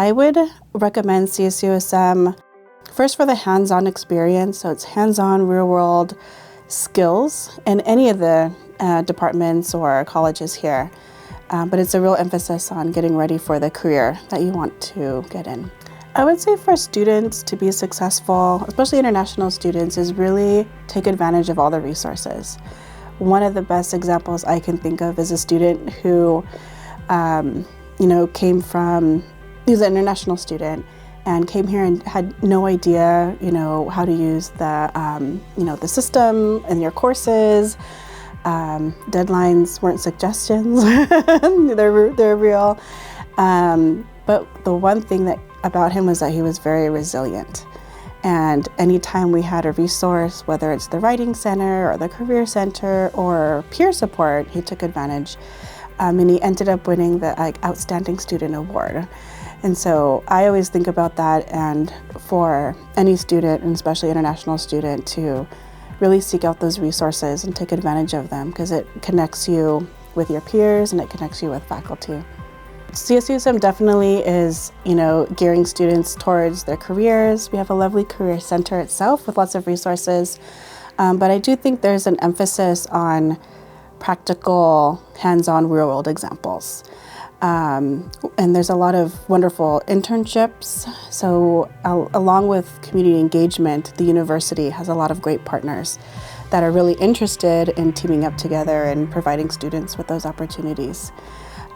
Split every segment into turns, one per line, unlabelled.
I would recommend CSUSM first for the hands-on experience. So it's hands-on real-world skills in any of the departments or colleges here. But it's a real emphasis on getting ready for the career that you want to get in. I would say for students to be successful, especially international students, is really take advantage of all the resources. One of the best examples I can think of is a student who, came from, he was an international student and came here and had no idea, how to use the system in your courses. Deadlines weren't suggestions, they're real. But the one thing about him was that he was very resilient. And anytime we had a resource, whether it's the Writing Center or the Career Center or peer support, he took advantage. And he ended up winning the Outstanding Student Award. And so I always think about that, and for any student, and especially international student, to really seek out those resources and take advantage of them, because it connects you with your peers and it connects you with faculty. CSUSM definitely is, gearing students towards their careers. We have a lovely career center itself with lots of resources, but I do think there's an emphasis on practical, hands-on, real-world examples. And there's a lot of wonderful internships. So along with community engagement, the university has a lot of great partners that are really interested in teaming up together and providing students with those opportunities.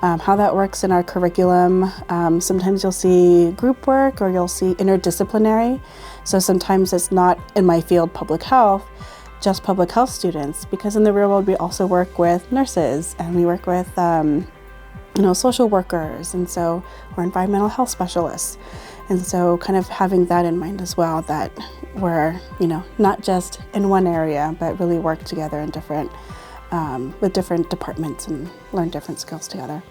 How that works in our curriculum, sometimes you'll see group work or you'll see interdisciplinary. So sometimes it's not in my field, public health, just public health students, because in the real world we also work with nurses and we work with social workers, and so we're environmental health specialists. And so kind of having that in mind as well, that we're, not just in one area, but really work together in with different departments and learn different skills together.